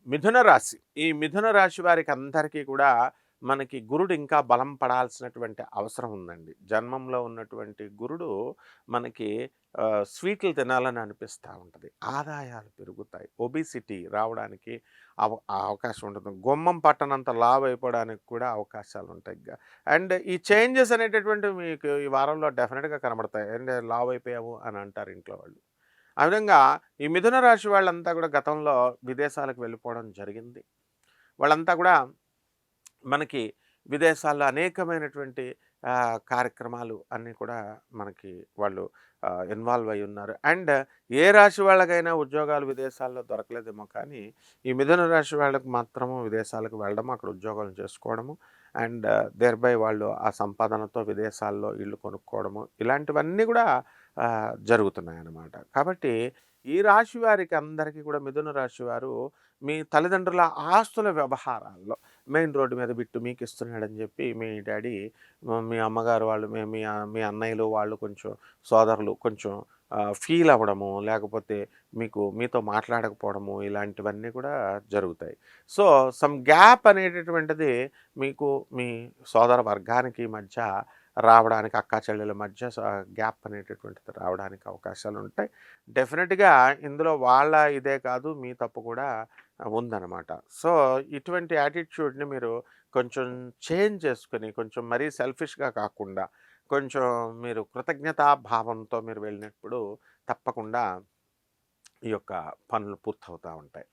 మిథున రాశి. ఈ మిథున రాశి వారికి అందరికీ కూడా మనకి గురుడు ఇంకా బలం పడాల్సినటువంటి అవసరం ఉందండి. జన్మంలో ఉన్నటువంటి గురుడు మనకి స్వీట్లు తినాలని అనిపిస్తా ఉంటది. ఆదాయాలు పెరుగుతాయి. ఒబిసిటీ రావడానికి అవకాశం ఉంటుంది. గుమ్మం పట్టనంత లావయిపోవడానికి కూడా అవకాశాలుంటాయి. అండ్ ఈ చేంజెస్ అనేటటువంటివి మీకు ఈ వారంలో డెఫినిట్‌గా కనబడతాయి. "ఏంటే లావయిపోయావు" అని అంటారు ఇంట్లో వాళ్ళు. ఆ విధంగా ఈ మిథున రాశి వాళ్ళంతా కూడా గతంలో విదేశాలకు వెళ్ళిపోవడం జరిగింది. వాళ్ళంతా కూడా మనకి విదేశాల్లో అనేకమైనటువంటి కార్యక్రమాలు అన్నీ కూడా మనకి వాళ్ళు ఇన్వాల్వ్ అయ్యి ఉన్నారు. అండ్ ఏ రాశి వాళ్ళకైనా ఉద్యోగాలు విదేశాల్లో దొరకలేదేమో కానీ, ఈ మిథున రాశి వాళ్ళకి మాత్రము విదేశాలకు వెళ్ళడము, అక్కడ ఉద్యోగాలు చేసుకోవడము అండ్ దేర్ బై వాళ్ళు ఆ సంపాదనతో విదేశాల్లో ఇల్లు కొనుక్కోవడము, ఇలాంటివన్నీ కూడా జరుగుతున్నాయన్నమాట. కాబట్టి ఈ రాశి వారికి అందరికీ కూడా మిథున రాశి వారు మీ తల్లిదండ్రుల ఆస్తుల వ్యవహారాల్లో మెయిన్ రోడ్డు మీద బిట్టు మీకు ఇస్తున్నాడని చెప్పి మీ డాడీ మీ అమ్మగారు వాళ్ళు మీ అన్నయ్యలు వాళ్ళు కొంచెం సోదరులు కొంచెం ఫీల్ అవ్వడము, లేకపోతే మీతో మాట్లాడకపోవడము, ఇలాంటివన్నీ కూడా జరుగుతాయి. సో సమ్ గ్యాప్ అనేటటువంటిది మీకు మీ సోదర వర్గానికి మధ్య రావడానికి, అక్కా చెల్లెల మధ్య గ్యాప్ అనేటటువంటిది రావడానికి అవకాశాలు ఉంటాయి. డెఫినెట్గా ఇందులో వాళ్ళ ఇదే కాదు, మీ తప్పు కూడా ఉందన్నమాట. సో ఇటువంటి యాటిట్యూడ్ని మీరు కొంచెం చేంజ్ చేసుకుని, కొంచెం మరీ సెల్ఫిష్గా కాకుండా కొంచెం మీరు కృతజ్ఞతా భావంతో మీరు వెళ్ళినప్పుడు తప్పకుండా ఈ యొక్క పనులు పూర్తవుతూ ఉంటాయి.